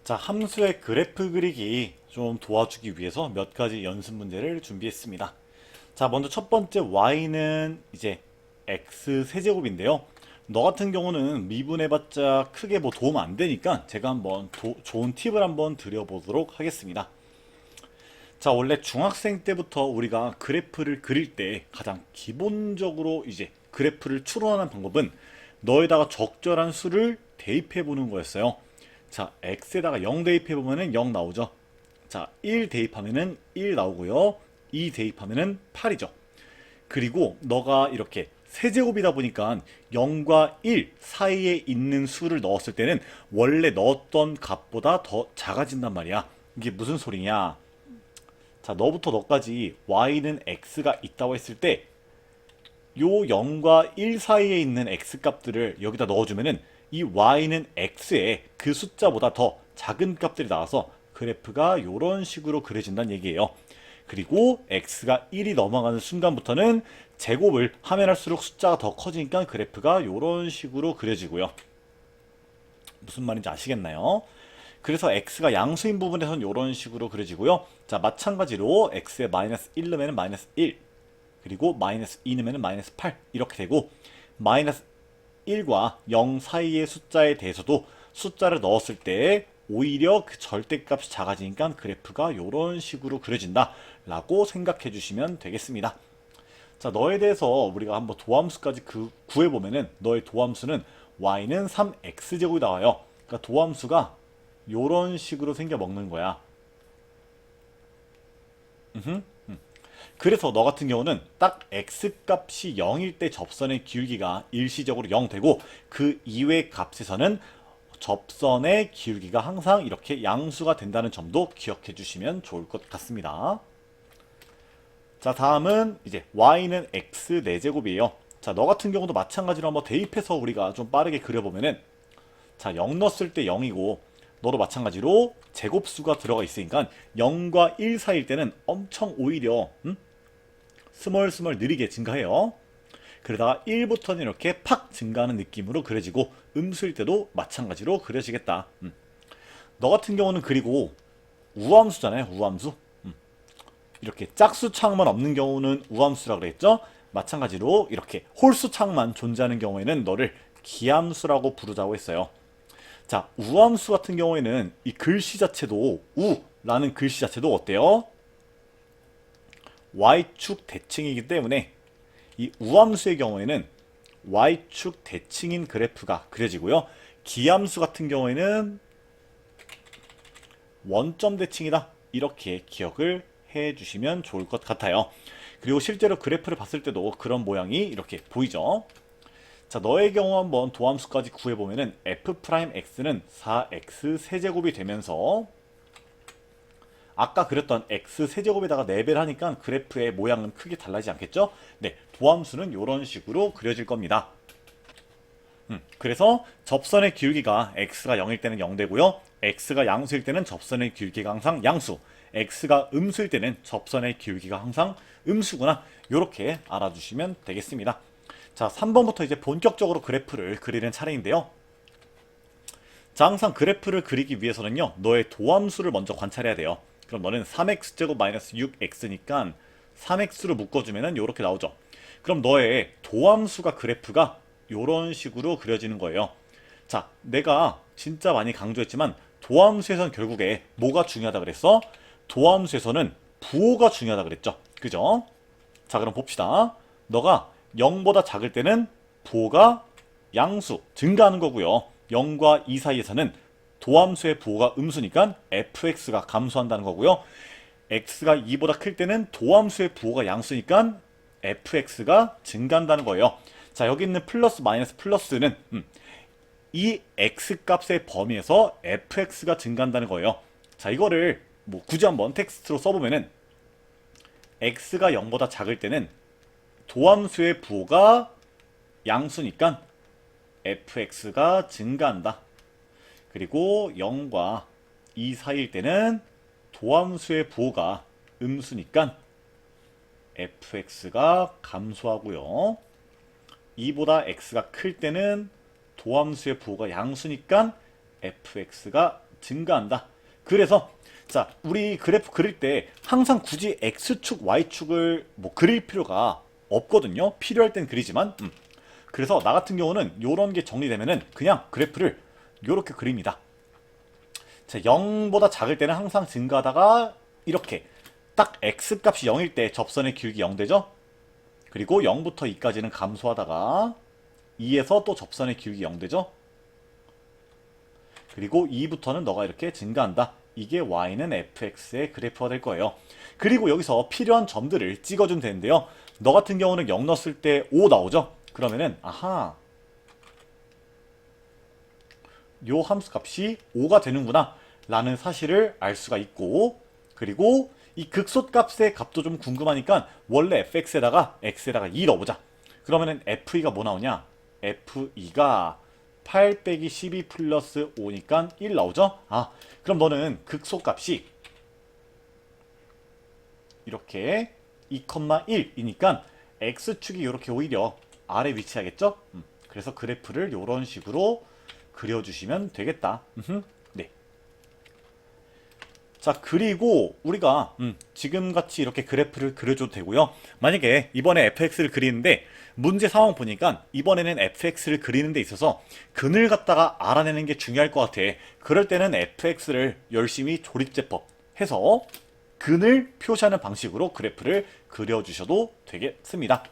자, 함수의 그래프 그리기 좀 도와주기 위해서 몇 가지 연습 문제를 준비했습니다. 자, 먼저 첫 번째 y는 이제 x 세제곱인데요. 너 같은 경우는 미분해봤자 크게 뭐 도움 안 되니까 제가 한번 좋은 팁을 한번 드려보도록 하겠습니다. 자, 원래 중학생 때부터 우리가 그래프를 그릴 때 가장 기본적으로 이제 그래프를 추론하는 방법은 너에다가 적절한 수를 대입해 보는 거였어요. 자, x에다가 0 대입해 보면은 0 나오죠. 자, 1 대입하면은 1 나오고요. 2 대입하면은 8이죠. 그리고 너가 이렇게 세제곱이다 보니까 0과 1 사이에 있는 수를 넣었을 때는 원래 넣었던 값보다 더 작아진단 말이야. 이게 무슨 소리냐? 자, 너부터 너까지 y는 x가 있다고 했을 때 요 0과 1 사이에 있는 x 값들을 여기다 넣어주면은 이 y는 x에 그 숫자보다 더 작은 값들이 나와서 그래프가 이런 식으로 그려진다는 얘기예요. 그리고 x가 1이 넘어가는 순간부터는 제곱을 하면 할수록 숫자가 더 커지니까 그래프가 이런 식으로 그려지고요. 무슨 말인지 아시겠나요? 그래서 x가 양수인 부분에서는 이런 식으로 그려지고요. 자, 마찬가지로 x에 마이너스 1 넣으면 마이너스 1, 그리고 마이너스 2 넣으면 마이너스 8 이렇게 되고, 마이너스 1과 0 사이의 숫자에 대해서도 숫자를 넣었을 때 오히려 그 절대값이 작아지니까 그래프가 이런 식으로 그려진다 라고 생각해 주시면 되겠습니다. 자, 너에 대해서 우리가 한번 도함수까지 구해보면은 너의 도함수는 y는 3x제곱이 나와요. 그러니까 도함수가 이런 식으로 생겨 먹는 거야. 그래서 너 같은 경우는 딱 x값이 0일 때 접선의 기울기가 일시적으로 0 되고, 그 이외의 값에서는 접선의 기울기가 항상 이렇게 양수가 된다는 점도 기억해 주시면 좋을 것 같습니다. 자, 다음은 이제 y는 x 4제곱이에요. 자, 너 같은 경우도 마찬가지로 한번 대입해서 우리가 좀 빠르게 그려보면은, 자, 0 넣었을 때 0이고 너도 마찬가지로 제곱수가 들어가 있으니까 0과 1 사이일 때는 엄청 오히려 스멀스멀 느리게 증가해요. 그러다가 1부터는 이렇게 팍 증가하는 느낌으로 그려지고, 음수일 때도 마찬가지로 그려지겠다. 너 같은 경우는 그리고 우함수잖아요. 우함수. 이렇게 짝수 창만 없는 경우는 우함수라 그랬죠. 마찬가지로 이렇게 홀수 창만 존재하는 경우에는 너를 기함수라고 부르자고 했어요. 자, 우함수 같은 경우에는 이 글씨 자체도, 우라는 글씨 자체도 어때요? y축 대칭이기 때문에 이 우함수의 경우에는 y축 대칭인 그래프가 그려지고요. 기함수 같은 경우에는 원점 대칭이다, 이렇게 기억을 해 주시면 좋을 것 같아요. 그리고 실제로 그래프를 봤을 때도 그런 모양이 이렇게 보이죠. 자, 너의 경우 한번 도함수까지 구해보면은 f'x는 4x 세제곱이 되면서 아까 그렸던 x 세제곱에다가 4배를 하니까 그래프의 모양은 크게 달라지지 않겠죠? 네, 도함수는 이런 식으로 그려질 겁니다. 그래서 접선의 기울기가 x가 0일 때는 0 되고요. x가 양수일 때는 접선의 기울기가 항상 양수, x가 음수일 때는 접선의 기울기가 항상 음수구나, 이렇게 알아주시면 되겠습니다. 자, 3번부터 이제 본격적으로 그래프를 그리는 차례인데요. 자, 항상 그래프를 그리기 위해서는요, 너의 도함수를 먼저 관찰해야 돼요. 그럼 너는 3x제곱 마이너스 6x니까 3x로 묶어주면은 이렇게 나오죠. 그럼 너의 도함수가 그래프가 이런 식으로 그려지는 거예요. 자, 내가 진짜 많이 강조했지만 도함수에서는 결국에 뭐가 중요하다 그랬어? 도함수에서는 부호가 중요하다 그랬죠. 그죠? 자, 그럼 봅시다. 너가 0보다 작을 때는 부호가 양수, 증가하는 거고요. 0과 2 사이에서는 도함수의 부호가 음수니까 fx가 감소한다는 거고요. x가 2보다 클 때는 도함수의 부호가 양수니까 fx가 증가한다는 거예요. 자, 여기 있는 플러스 마이너스 플러스는 이 x값의 범위에서 fx가 증가한다는 거예요. 자, 이거를 뭐 굳이 한번 텍스트로 써보면은 x가 0보다 작을 때는 도함수의 부호가 양수니까 fx가 증가한다. 그리고 0과 2 사이일 때는 도함수의 부호가 음수니까 fx가 감소하고요. 2보다 x가 클 때는 도함수의 부호가 양수니까 fx가 증가한다. 그래서 자, 우리 그래프 그릴 때 항상 굳이 X축, Y축을 뭐 그릴 필요가 없거든요. 필요할 땐 그리지만 그래서 나 같은 경우는 요런 게 정리되면은 그냥 그래프를 요렇게 그립니다. 자, 0보다 작을 때는 항상 증가하다가 이렇게 딱 X값이 0일 때 접선의 기울기 0 되죠? 그리고 0부터 2까지는 감소하다가 2에서 또 접선의 기울기 0 되죠? 그리고 2부터는 너가 이렇게 증가한다. 이게 y는 fx의 그래프가 될 거예요. 그리고 여기서 필요한 점들을 찍어주면 되는데요. 너 같은 경우는 0 넣었을 때 5 나오죠? 그러면은 아하, 요 함수 값이 5가 되는구나 라는 사실을 알 수가 있고, 그리고 이 극소값의 값도 좀 궁금하니까 원래 fx에다가 x에다가 2 넣어보자. 그러면은 fe가 뭐 나오냐? fe가 8 빼기 12 플러스 5니까 1 나오죠? 아, 그럼 너는 극소값이 이렇게 2,1이니까 x축이 이렇게 오히려 아래 위치하겠죠? 그래서 그래프를 이런 식으로 그려주시면 되겠다. 네. 자, 그리고 우리가 지금같이 이렇게 그래프를 그려줘도 되고요. 만약에 이번에 fx를 그리는데 문제 상황 보니까 이번에는 fx를 그리는 데 있어서 근을 갖다가 알아내는 게 중요할 것 같아. 그럴 때는 fx를 열심히 조립제법 해서 근을 표시하는 방식으로 그래프를 그려주셔도 되겠습니다.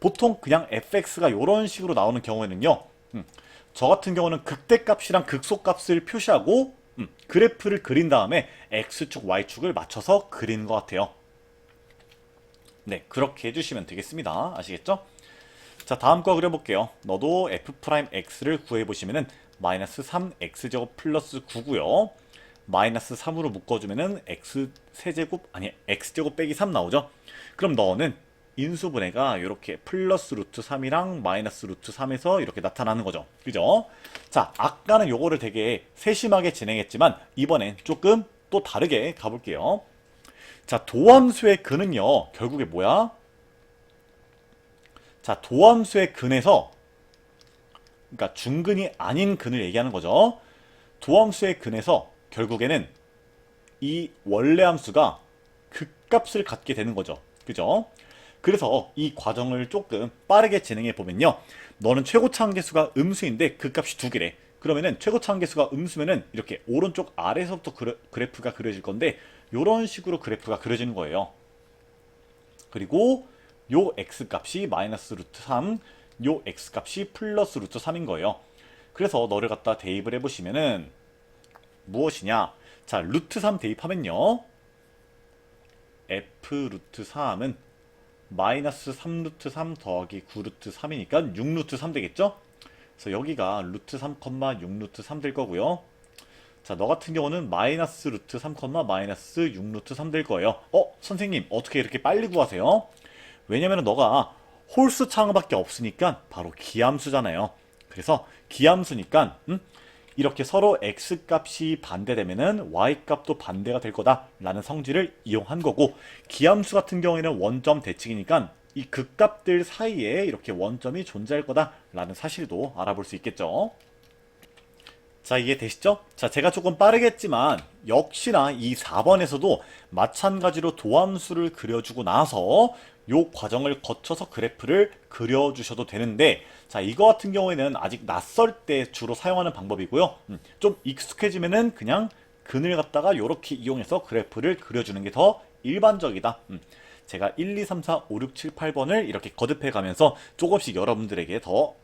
보통 그냥 fx가 이런 식으로 나오는 경우에는요. 저 같은 경우는 극대값이랑 극소값을 표시하고 그래프를 그린 다음에 x축, y축을 맞춰서 그리는 것 같아요. 네, 그렇게 해주시면 되겠습니다. 아시겠죠? 자, 다음 거 그려볼게요. 너도 f'x를 구해보시면은 마이너스 3x제곱 플러스 9고요. 마이너스 3으로 묶어주면은 x세제곱, 아니 x제곱 빼기 3 나오죠? 그럼 너는 인수분해가 이렇게 플러스 루트 3이랑 마이너스 루트 3에서 이렇게 나타나는 거죠. 그죠? 자, 아까는 요거를 되게 세심하게 진행했지만 이번엔 조금 또 다르게 가볼게요. 자, 도함수의 근은요, 결국에 뭐야? 자, 도함수의 근에서, 그러니까 중근이 아닌 근을 얘기하는 거죠. 도함수의 근에서 결국에는 이 원래 함수가 극값을 갖게 되는 거죠. 그죠? 그래서 이 과정을 조금 빠르게 진행해 보면요. 너는 최고차 한계수가 음수인데 극값이 2개래. 그러면은 최고차 한계수가 음수면은 이렇게 오른쪽 아래에서부터 그래프가 그려질 건데 이런 식으로 그래프가 그려지는 거예요. 그리고 요 x값이 마이너스 루트 3, 요 x값이 플러스 루트 3인 거예요. 그래서 너를 갖다 대입을 해보시면은 무엇이냐? 자, 루트 3 대입하면요. f 루트 3은 마이너스 3 루트 3 더하기 9 루트 3이니까 6 루트 3 되겠죠? 그래서 여기가 루트 3, 6 루트 3 될 거고요. 자, 너 같은 경우는 마이너스 루트 3, 마이너스 6 루트 3 될 거예요. 선생님, 어떻게 이렇게 빨리 구하세요? 왜냐면 너가 홀수 차항밖에 없으니까 바로 기함수잖아요. 그래서 기함수니까 이렇게 서로 x값이 반대되면은 y값도 반대가 될 거다라는 성질을 이용한 거고, 기함수 같은 경우에는 원점 대칭이니까 이 극값들 사이에 이렇게 원점이 존재할 거다라는 사실도 알아볼 수 있겠죠. 자, 이해되시죠? 자, 제가 조금 빠르겠지만 역시나 이 4번에서도 마찬가지로 도함수를 그려주고 나서 요 과정을 거쳐서 그래프를 그려주셔도 되는데, 자, 이거 같은 경우에는 아직 낯설 때 주로 사용하는 방법이고요. 좀 익숙해지면은 그냥 근을 갖다가 요렇게 이용해서 그래프를 그려주는 게 더 일반적이다. 제가 1, 2, 3, 4, 5, 6, 7, 8번을 이렇게 거듭해 가면서 조금씩 여러분들에게 더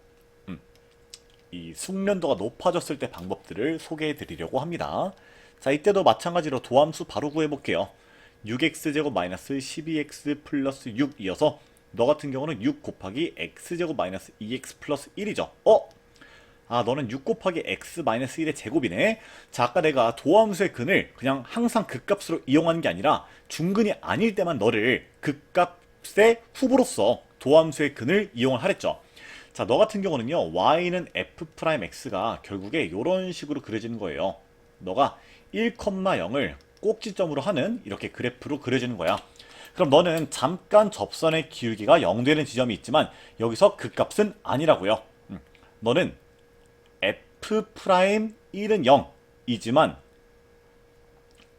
이 숙련도가 높아졌을 때 방법들을 소개해 드리려고 합니다. 자, 이때도 마찬가지로 도함수 바로 구해 볼게요. 6x제곱 마이너스 12x 플러스 6 이어서 너 같은 경우는 6 곱하기 x제곱 마이너스 2x 플러스 1이죠. 너는 6 곱하기 x 마이너스 1의 제곱이네. 자, 아까 내가 도함수의 근을 그냥 항상 극값으로 이용하는 게 아니라 중근이 아닐 때만 너를 극값의 후보로서 도함수의 근을 이용을 하랬죠. 자, 너 같은 경우는요, y는 f'x가 결국에 이런 식으로 그려지는 거예요. 너가 1,0을 꼭지점으로 하는 이렇게 그래프로 그려지는 거야. 그럼 너는 잠깐 접선의 기울기가 0 되는 지점이 있지만 여기서 극값은 아니라고요. 너는 f'1은 0이지만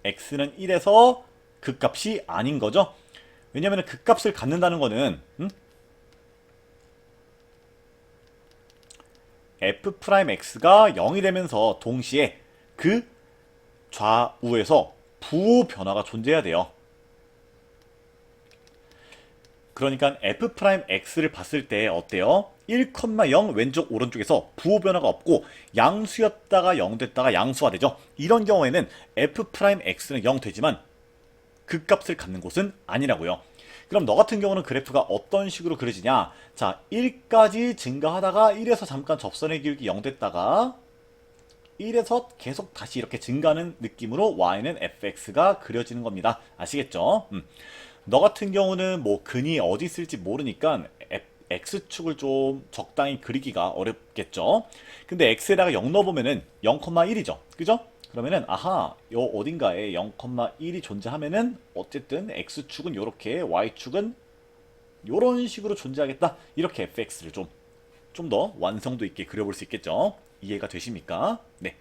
x는 1에서 극값이 아닌 거죠. 왜냐면 극값을 갖는다는 거는 f'x가 0이 되면서 동시에 그 좌우에서 부호 변화가 존재해야 돼요. 그러니까 f'x를 봤을 때 어때요? 1,0 왼쪽 오른쪽에서 부호 변화가 없고 양수였다가 0 됐다가 양수가 되죠. 이런 경우에는 f'x는 0 되지만 극값을 갖는 곳은 아니라고요. 그럼 너 같은 경우는 그래프가 어떤 식으로 그려지냐? 자, 1까지 증가하다가 1에서 잠깐 접선의 기울기 0 됐다가 1에서 계속 다시 이렇게 증가하는 느낌으로 y는 fx가 그려지는 겁니다. 아시겠죠? 너 같은 경우는 뭐 근이 어디 있을지 모르니까 x축을 좀 적당히 그리기가 어렵겠죠. 근데 x에다가 0 넣어보면은 0,1이죠. 그죠? 그러면은 아하, 요 어딘가에 0,1이 존재하면은 어쨌든 x축은 요렇게 y축은 요런 식으로 존재하겠다. 이렇게 fx를 좀 더 완성도 있게 그려볼 수 있겠죠. 이해가 되십니까? 네.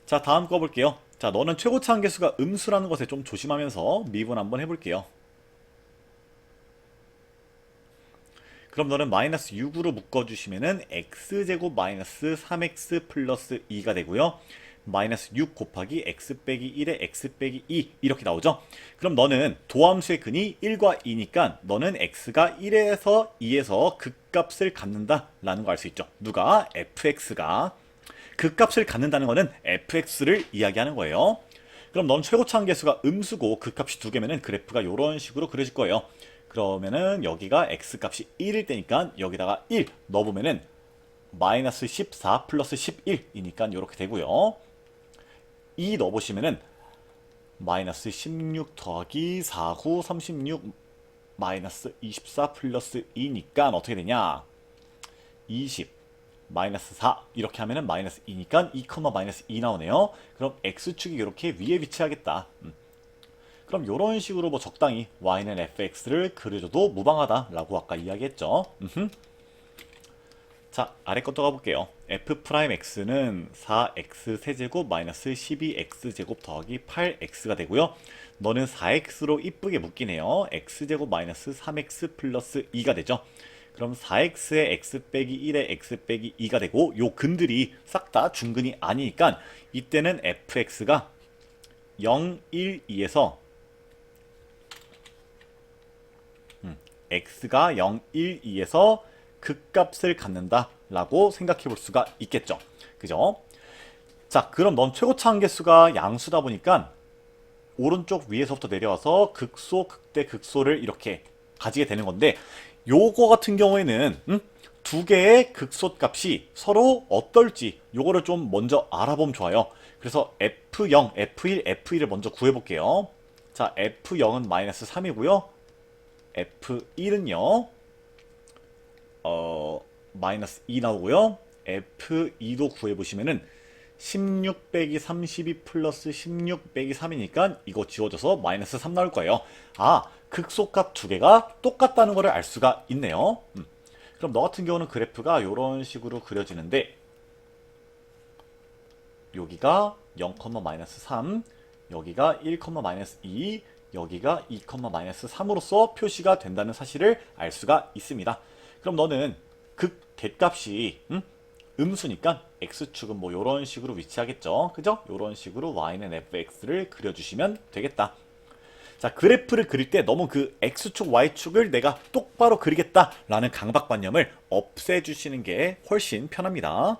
자, 다음 거 볼게요. 자, 너는 최고차 한계수가 음수라는 것에 좀 조심하면서 미분 한번 해볼게요. 그럼 너는 마이너스 6으로 묶어주시면은 x제곱 마이너스 3x 플러스 2가 되고요. 마이너스 6 곱하기 x 빼기 1에 x 빼기 2 이렇게 나오죠. 그럼 너는 도함수의 근이 1과 2니까 너는 x가 1에서 2에서 극값을 갖는다 라는 거 알 수 있죠. 누가? fx가 극값을 갖는다는 거는 fx를 이야기하는 거예요. 그럼 넌 최고차 한계수가 음수고 극값이 2개면은 그래프가 이런 식으로 그려질 거예요. 그러면은 여기가 x값이 1일 때니까 여기다가 1 넣어보면은 마이너스 14 플러스 11이니까 이렇게 되고요. 2 넣어보시면은 마이너스 16 더하기 4, 9, 36 마이너스 24 플러스 2니까 어떻게 되냐? 20 마이너스 4 이렇게 하면은 마이너스 2니까 2, 마이너스 2 나오네요. 그럼 x축이 이렇게 위에 위치하겠다. 그럼 이런 식으로 뭐 적당히 y는 fx를 그려줘도 무방하다라고 아까 이야기했죠. 자, 아래 것도 가볼게요. f'x는 4x 세제곱 마이너스 12x제곱 더하기 8x가 되고요. 너는 4x로 이쁘게 묶이네요. x제곱 마이너스 3x 플러스 2가 되죠. 그럼 4x에 x 빼기 1에 x 빼기 2가 되고 요 근들이 싹 다 중근이 아니니까 이때는 fx가 0, 1, 2에서 x가 0, 1, 2에서 극값을 갖는다 라고 생각해 볼 수가 있겠죠. 그죠? 자, 그럼 넌 최고차 한계수가 양수다 보니까 오른쪽 위에서부터 내려와서 극소, 극대, 극소를 이렇게 가지게 되는 건데 요거 같은 경우에는 두 개의 극소 값이 서로 어떨지 요거를 좀 먼저 알아보면 좋아요. 그래서 F0, F1, F1을 먼저 구해볼게요. 자, F0은 마이너스 3이고요. F1은요. 마이너스 2 나오고요. F2도 구해보시면은 16 빼기 32 플러스 16 빼기 3이니까 이거 지워져서 마이너스 3 나올 거예요. 아, 극소값 두 개가 똑같다는 거를 알 수가 있네요. 그럼 너 같은 경우는 그래프가 이런 식으로 그려지는데 여기가 0, 마이너스 3, 여기가 1, 마이너스 2, 여기가 2, 마이너스 3으로서 표시가 된다는 사실을 알 수가 있습니다. 그럼 너는 극 대값이 음수니까 x축은 뭐 이런 식으로 위치하겠죠. 그죠? 이런 식으로 y는 fx를 그려주시면 되겠다. 자, 그래프를 그릴 때 너무 그 x축, y축을 내가 똑바로 그리겠다라는 강박관념을 없애주시는 게 훨씬 편합니다.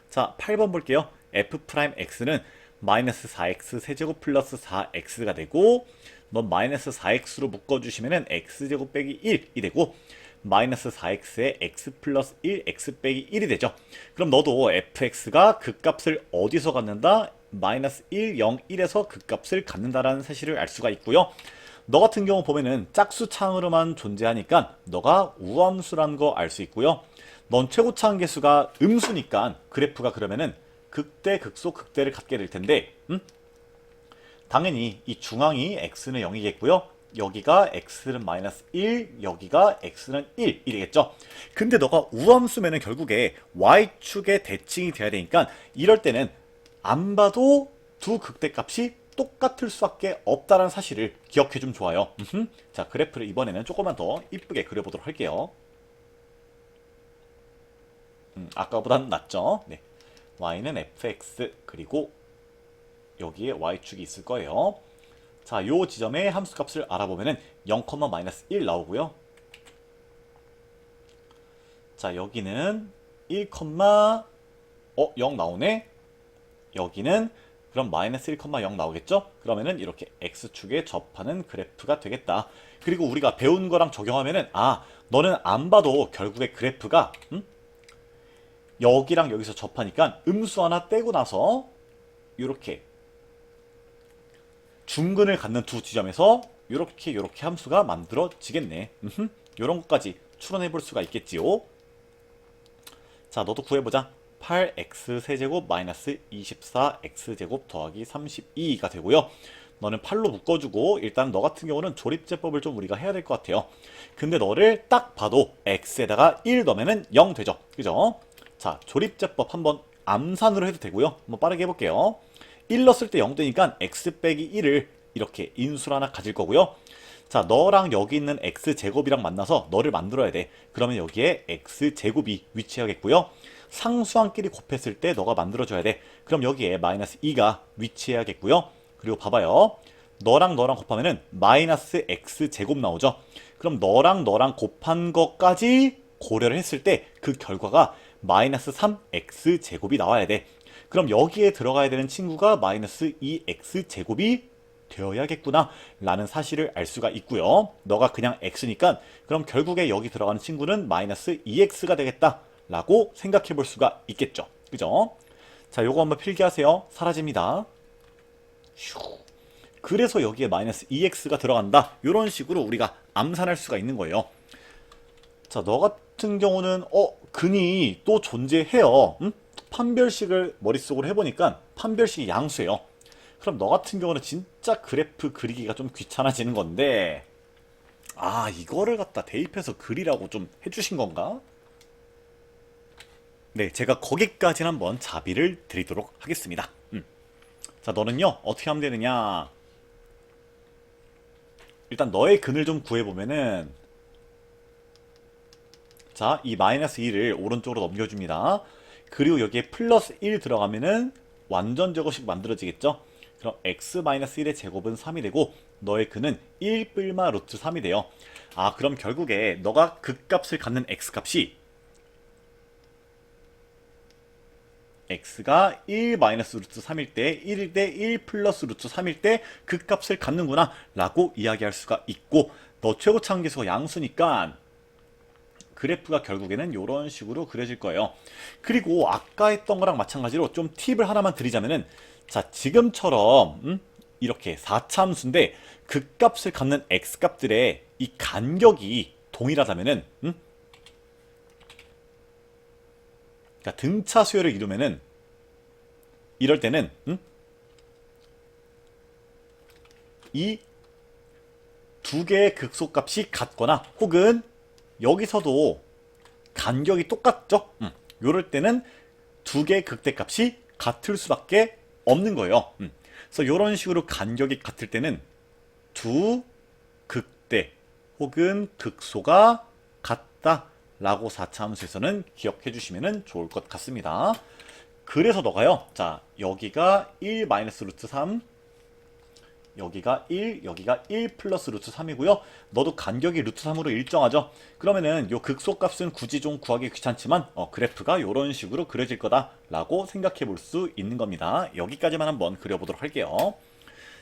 자, 8번 볼게요. f'x는 마이너스 4x 세제곱 플러스 4x가 되고 넌 마이너스 4x로 묶어주시면은 x제곱 빼기 1이 되고 마이너스 4x에 x 플러스 1, x 빼기 1이 되죠. 그럼 너도 fx가 극값을 어디서 갖는다? 마이너스 1, 0, 1에서 극값을 갖는다라는 사실을 알 수가 있고요. 너 같은 경우 보면은 짝수창으로만 존재하니까 너가 우함수라는 거 알 수 있고요. 넌 최고차 한계수가 음수니까 그래프가 그러면은 극대, 극소, 극대를 갖게 될 텐데 당연히 이 중앙이 x는 0이겠고요. 여기가 x는 마이너스 1, 여기가 x는 1 이되겠죠. 근데 너가 우함수면은 결국에 y축의 대칭이 돼야 되니까 이럴 때는 안 봐도 두 극대값이 똑같을 수밖에 없다는 사실을 기억해 주면 좋아요. 자, 그래프를 이번에는 조금만 더 이쁘게 그려보도록 할게요. 아까보다는 낫죠? 네. y는 fx 그리고 여기에 y축이 있을 거예요. 자, 요 지점의 함수값을 알아보면은 0,-1 나오고요. 자, 여기는 1, 0 나오네. 여기는 그럼 마이너스 1,0 나오겠죠? 그러면은 이렇게 x축에 접하는 그래프가 되겠다. 그리고 우리가 배운 거랑 적용하면은 너는 안 봐도 결국에 그래프가 여기랑 여기서 접하니까 음수 하나 떼고 나서 이렇게 중근을 갖는 두 지점에서 이렇게 함수가 만들어지겠네. 이런 것까지 추론해 볼 수가 있겠지요. 자, 너도 구해보자. 8x 세제곱 마이너스 24x 제곱 더하기 32가 되고요. 너는 8로 묶어주고 일단 너 같은 경우는 조립제법을 좀 우리가 해야 될 것 같아요. 근데 너를 딱 봐도 x에다가 1 넣으면 0 되죠. 그죠? 자, 조립제법 한번 암산으로 해도 되고요. 한번 빠르게 해볼게요. 1 넣었을 때 0 되니까 x 빼기 1을 이렇게 인수를 하나 가질 거고요. 자, 너랑 여기 있는 x제곱이랑 만나서 너를 만들어야 돼. 그러면 여기에 x제곱이 위치해야겠고요. 상수항끼리 곱했을 때 너가 만들어줘야 돼. 그럼 여기에 마이너스 2가 위치해야겠고요. 그리고 봐봐요. 너랑 곱하면은 마이너스 x제곱 나오죠. 그럼 너랑 곱한 것까지 고려를 했을 때 그 결과가 마이너스 3x제곱이 나와야 돼. 그럼 여기에 들어가야 되는 친구가 마이너스 2x제곱이 되어야겠구나 라는 사실을 알 수가 있고요. 너가 그냥 x니까 그럼 결국에 여기 들어가는 친구는 마이너스 2x가 되겠다 라고 생각해 볼 수가 있겠죠. 그죠? 자, 요거 한번 필기하세요. 사라집니다. 그래서 여기에 마이너스 2x가 들어간다. 이런 식으로 우리가 암산할 수가 있는 거예요. 자, 너 같은 경우는 근이 또 존재해요. 판별식을 머릿속으로 해보니까 판별식이 양수예요. 그럼 너 같은 경우는 진짜 그래프 그리기가 좀 귀찮아지는 건데 이거를 갖다 대입해서 그리라고 좀 해주신 건가? 네, 제가 거기까지는 한번 자비를 드리도록 하겠습니다. 자, 너는요 어떻게 하면 되느냐. 일단 너의 근을 좀 구해보면은 자, 이 마이너스 2를 오른쪽으로 넘겨줍니다. 그리고 여기에 플러스 1 들어가면은 완전 제곱식 만들어지겠죠? 그럼 x-1의 제곱은 3이 되고 너의 근은 1 뿔마 루트 3이 돼요. 그럼 결국에 너가 극값을 갖는 x값이 x가 1 마이너스 루트 3일 때 1일 때 1 플러스 루트 3일 때 극값을 갖는구나 라고 이야기할 수가 있고, 너 최고차함계수가 양수니까 그래프가 결국에는 이런 식으로 그려질 거예요. 그리고 아까 했던 거랑 마찬가지로 좀 팁을 하나만 드리자면은, 자, 지금처럼 이렇게 4차함수인데 극값을 갖는 x값들의 이 간격이 동일하다면은 그러니까 등차 수열을 이루면은 이럴 때는 이 두 개의 극소값이 같거나 혹은 여기서도 간격이 똑같죠? 요럴 때는 두 개의 극대값이 같을 수밖에 없는 거예요. 그래서 이런 식으로 간격이 같을 때는 두 극대 혹은 극소가 같다 라고 4차 함수에서는 기억해 주시면 좋을 것 같습니다. 그래서 너가요, 자, 여기가 1 마이너스 루트 3, 여기가 1, 여기가 1 플러스 루트 3이고요. 너도 간격이 루트 3으로 일정하죠? 그러면은 요 극소값은 굳이 좀 구하기 귀찮지만 그래프가 이런 식으로 그려질 거다 라고 생각해 볼 수 있는 겁니다. 여기까지만 한번 그려보도록 할게요.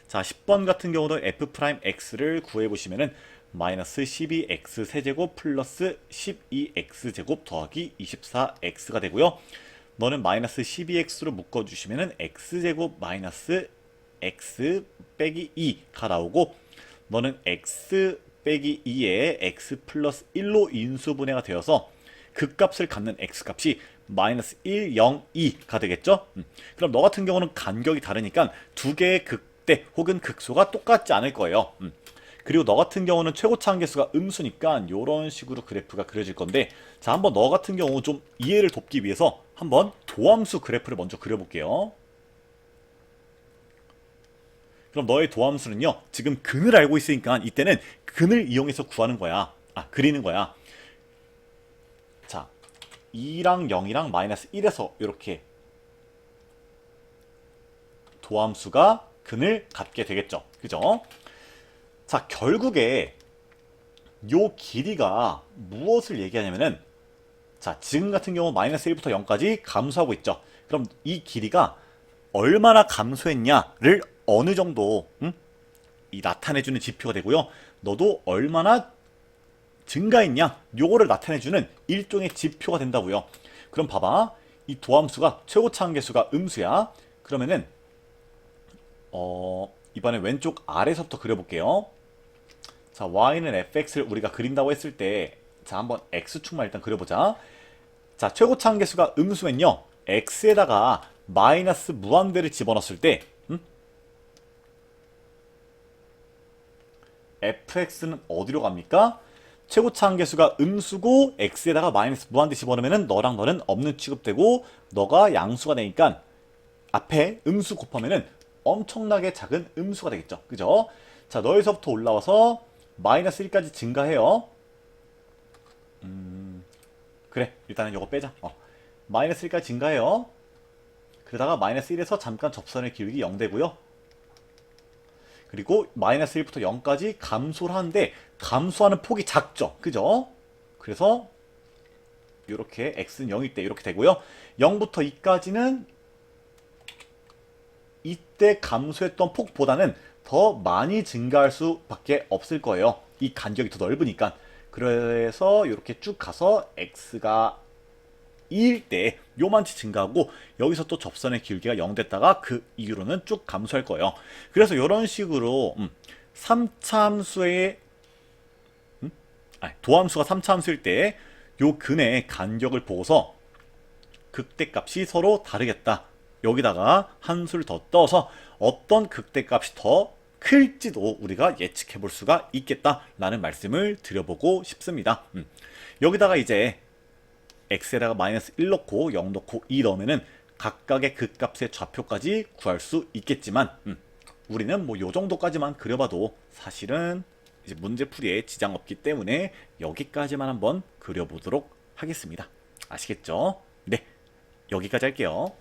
자, 10번 같은 경우도 f'x를 구해보시면은 마이너스 12x 세제곱 플러스 12x제곱 더하기 24x가 되고요. 너는 마이너스 12x로 묶어주시면은 x제곱 마이너스 x 빼기 2가 나오고, 너는 x 빼기 2에 x 플러스 1로 인수분해가 되어서 극값을 갖는 x값이 마이너스 1, 0, 2가 되겠죠? 그럼 너 같은 경우는 간격이 다르니까 두 개의 극대 혹은 극소가 똑같지 않을 거예요. 그리고 너 같은 경우는 최고차함계수가 음수니까 이런 식으로 그래프가 그려질 건데, 자, 한번 너 같은 경우 좀 이해를 돕기 위해서 한번 도함수 그래프를 먼저 그려볼게요. 그럼 너의 도함수는요, 지금 근을 알고 있으니까 이때는 근을 이용해서 구하는 거야. 그리는 거야. 자, 2랑 0이랑 마이너스 1에서 이렇게 도함수가 근을 갖게 되겠죠. 그죠? 자, 결국에 요 길이가 무엇을 얘기하냐면은, 자, 지금 같은 경우 마이너스 1부터 0까지 감소하고 있죠. 그럼 이 길이가 얼마나 감소했냐를 어느 정도 이 나타내주는 지표가 되고요. 너도 얼마나 증가했냐, 요거를 나타내주는 일종의 지표가 된다고요. 그럼 봐봐, 이 도함수가 최고차 한계수가 음수야. 그러면은 이번에 왼쪽 아래서부터 그려볼게요. 자, y는 fx를 우리가 그린다고 했을 때, 자, 한번 x축만 일단 그려보자. 자, 최고차 한계수가 음수면요, x에다가 마이너스 무한대를 집어넣었을 때 fx는 어디로 갑니까? 최고차 한계수가 음수고 x에다가 마이너스 무한대 집어넣으면 너랑 너는 없는 취급되고 너가 양수가 되니까 앞에 음수 곱하면은 엄청나게 작은 음수가 되겠죠. 그죠? 자, 너에서부터 올라와서 마이너스 1까지 증가해요. 그래, 일단은 이거 빼자. 마이너스 1까지 증가해요. 그러다가 마이너스 1에서 잠깐 접선의 기울기 0 되고요. 그리고 마이너스 1부터 0까지 감소를 하는데 감소하는 폭이 작죠. 그죠? 그래서 이렇게 x는 0일 때 이렇게 되고요. 0부터 2까지는 이때 감소했던 폭보다는 더 많이 증가할 수밖에 없을 거예요. 이 간격이 더 넓으니까. 그래서 이렇게 쭉 가서 x가 2일 때 요만치 증가하고 여기서 또 접선의 기울기가 0 됐다가 그 이후로는 쭉 감소할 거예요. 그래서 이런 식으로 3차함수의 도함수가 3차함수일 때 요 근의 간격을 보고서 극대값이 서로 다르겠다. 여기다가 한 수를 더 떠서 어떤 극대값이 더 클지도 우리가 예측해 볼 수가 있겠다라는 말씀을 드려보고 싶습니다. 여기다가 이제 x에다가 마이너스 1 넣고 0 넣고 2 넣으면은 각각의 극값의 좌표까지 구할 수 있겠지만 우리는 뭐 요 정도까지만 그려봐도 사실은 이제 문제풀이에 지장 없기 때문에 여기까지만 한번 그려보도록 하겠습니다. 아시겠죠? 네, 여기까지 할게요.